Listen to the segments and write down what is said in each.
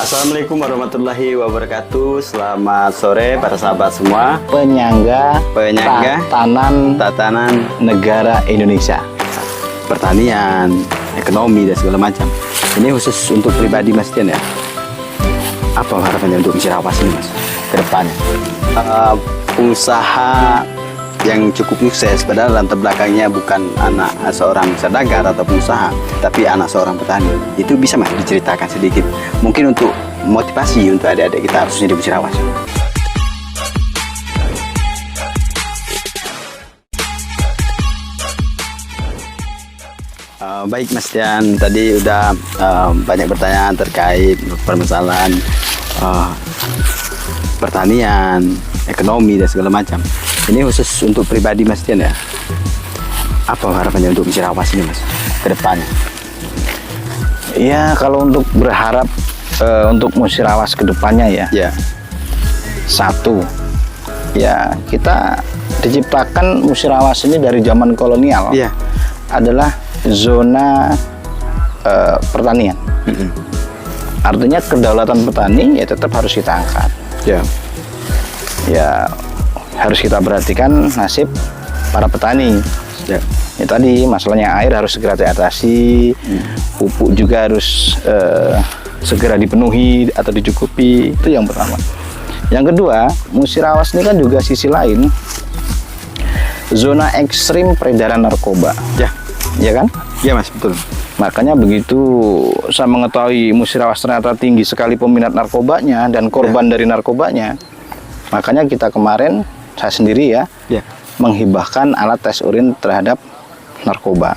Assalamualaikum warahmatullahi wabarakatuh. Selamat sore para sahabat semua. Penyangga tatanan negara Indonesia, pertanian, ekonomi dan segala macam. Ini khusus untuk pribadi Mas Tian ya. Apa harapannya untuk Musirawas ini Mas ke depannya? Usaha yang cukup sukses, padahal latar belakangnya bukan anak seorang saudagar atau pengusaha, tapi anak seorang petani. Itu bisa Mas diceritakan sedikit, mungkin untuk motivasi untuk adik-adik kita khususnya di Musirawas. Baik Mas Tian, tadi udah banyak pertanyaan terkait permasalahan pertanian, ekonomi dan segala macam. Ini khusus untuk pribadi Mas Tian ya. Apa harapannya untuk Musirawas ini Mas ke depannya? Ya, kalau untuk berharap untuk Musirawas ke depannya ya. Satu, ya kita diciptakan Musirawas ini dari zaman kolonial. Adalah zona pertanian. Artinya kedaulatan petani ya tetap harus kita angkat. Ya harus kita perhatikan nasib para petani. Ya tadi masalahnya air harus segera diatasi, pupuk juga harus segera dipenuhi atau dicukupi. Itu yang pertama. Yang kedua, Musirawas ini kan juga sisi lain zona ekstrim peredaran narkoba. Ya kan? Ya Mas, betul. Makanya begitu saya mengetahui Musirawas ternyata tinggi sekali peminat narkobanya dan korban dari narkobanya, makanya kita kemarin, saya sendiri menghibahkan alat tes urin terhadap narkoba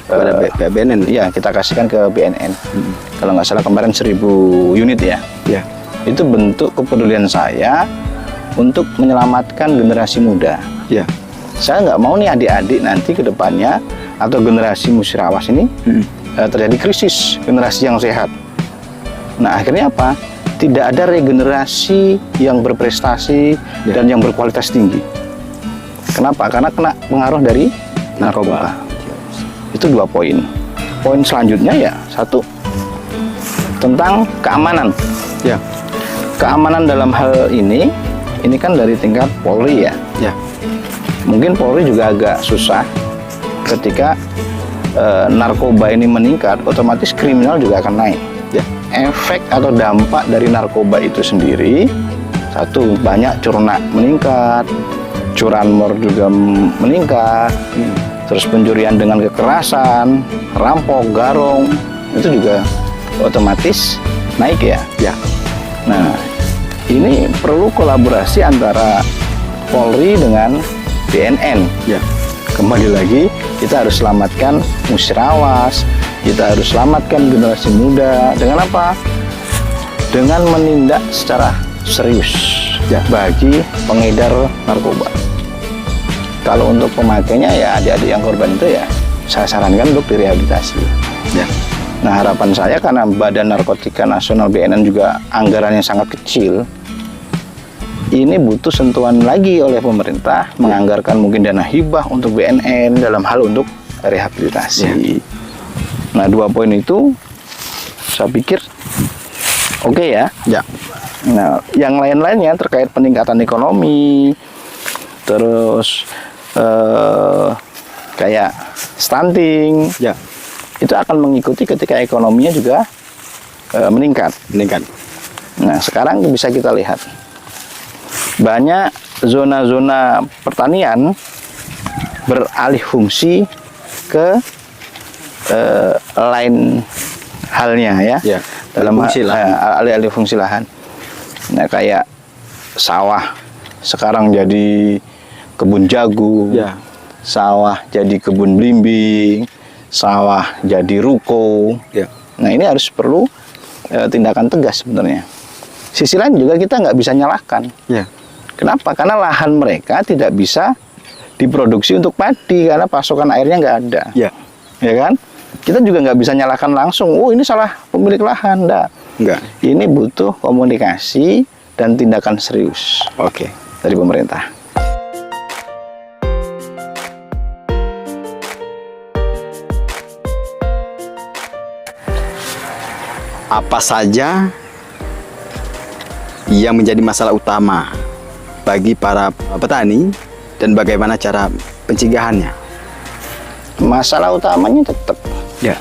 pada BNN. Ya, kita kasihkan ke BNN. Kalau nggak salah kemarin 1000 unit ya. Itu bentuk kepedulian saya untuk menyelamatkan generasi muda. Saya nggak mau nih adik-adik nanti ke depannya atau generasi Musirawas ini terjadi krisis generasi yang sehat. Nah, akhirnya apa? Tidak ada regenerasi yang berprestasi dan yang berkualitas tinggi. Kenapa? Karena kena pengaruh dari narkoba. Itu 2 poin. Poin selanjutnya ya, 1 tentang keamanan. Keamanan dalam hal ini kan dari tingkat Polri ya. Mungkin Polri juga agak susah ketika narkoba ini meningkat, otomatis kriminal juga akan naik. Efek atau dampak dari narkoba itu sendiri, 1, banyak curnak meningkat, curanmor juga meningkat, terus pencurian dengan kekerasan, rampok, garong, itu juga otomatis naik ya. Nah, ini perlu kolaborasi antara Polri dengan BNN. Kembali lagi, kita harus selamatkan Musirawas, kita harus selamatkan generasi muda. Dengan apa? Dengan menindak secara serius bagi pengedar narkoba. Kalau untuk pemakainya ya adik-adik yang korban itu ya saya sarankan untuk direhabilitasi. Nah, harapan saya karena Badan Narkotika Nasional BNN juga anggarannya sangat kecil, ini butuh sentuhan lagi oleh pemerintah, menganggarkan mungkin dana hibah untuk BNN dalam hal untuk rehabilitasi. Nah, 2 poin itu saya pikir oke ya. Nah, yang lain-lainnya terkait peningkatan ekonomi, terus kayak stunting, itu akan mengikuti ketika ekonominya juga meningkat. Nah, sekarang bisa kita lihat banyak zona-zona pertanian beralih fungsi ke lain halnya ya. Dalam alih fungsi lahan. Nah, kayak sawah sekarang jadi kebun jagung, sawah jadi kebun belimbing, sawah jadi ruko. Nah, ini harus perlu tindakan tegas sebenarnya. Sisi lain juga kita nggak bisa nyalahkan. Kenapa? Karena lahan mereka tidak bisa diproduksi untuk padi karena pasokan airnya nggak ada. Ya kan? Kita juga nggak bisa nyalahkan langsung. Oh, ini salah pemilik lahan. Enggak. Ini butuh komunikasi dan tindakan serius. Dari pemerintah. Apa saja yang menjadi masalah utama bagi para petani dan bagaimana cara pencegahannya? Masalah utamanya tetap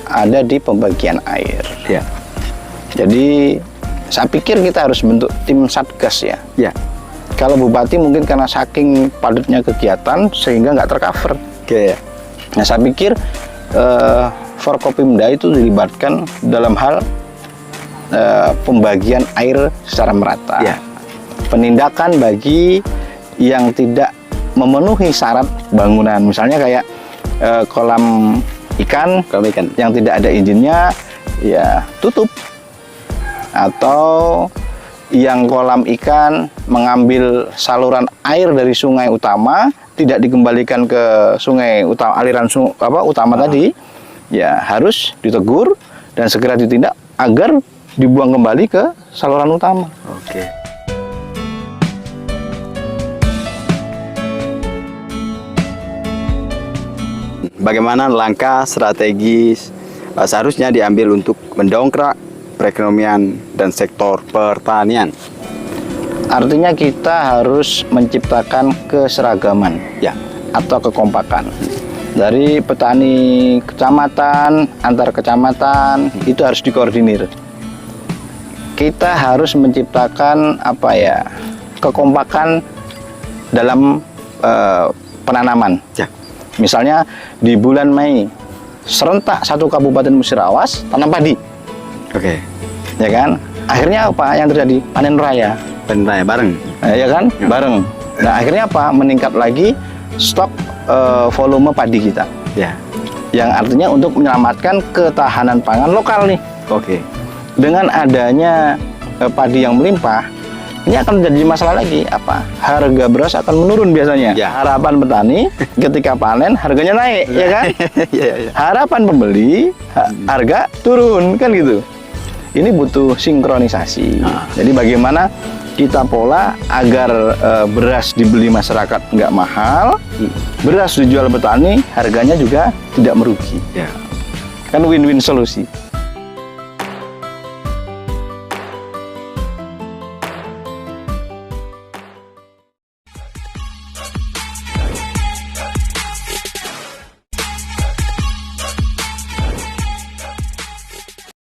ada di pembagian air. Ya. Jadi saya pikir kita harus bentuk tim satgas ya. Ya. Kalau bupati mungkin karena saking padatnya kegiatan sehingga nggak tercover. Oke. Nah saya pikir Forkopimda itu dilibatkan dalam hal pembagian air secara merata. Ya. Penindakan bagi yang tidak memenuhi syarat bangunan, misalnya kayak kolam ikan yang tidak ada izinnya ya tutup, atau yang kolam ikan mengambil saluran air dari sungai utama tidak dikembalikan ke sungai utama, aliran utama tadi, ya harus ditegur dan segera ditindak agar dibuang kembali ke saluran utama. Oke. Bagaimana langkah strategis seharusnya diambil untuk mendongkrak perekonomian dan sektor pertanian? Artinya kita harus menciptakan keseragaman atau kekompakan dari petani kecamatan, antar kecamatan, itu harus dikoordinir. Kita harus menciptakan kekompakan dalam penanaman. Misalnya di bulan Mei serentak satu kabupaten Musirawas tanam padi. Oke. Ya kan? Akhirnya apa yang terjadi? Panen raya. Panen raya bareng. Ya kan? Bareng. Nah, akhirnya apa? Meningkat lagi stok volume padi kita. Ya. Yang artinya untuk menyelamatkan ketahanan pangan lokal nih. Oke. Dengan adanya padi yang melimpah, ini akan menjadi masalah lagi harga beras akan menurun biasanya. Harapan petani ketika panen harganya naik, ya kan? Harapan pembeli harga turun, kan gitu. Ini butuh sinkronisasi. Jadi bagaimana kita pola agar beras dibeli masyarakat nggak mahal, beras dijual petani harganya juga tidak merugi. Kan win-win solusi.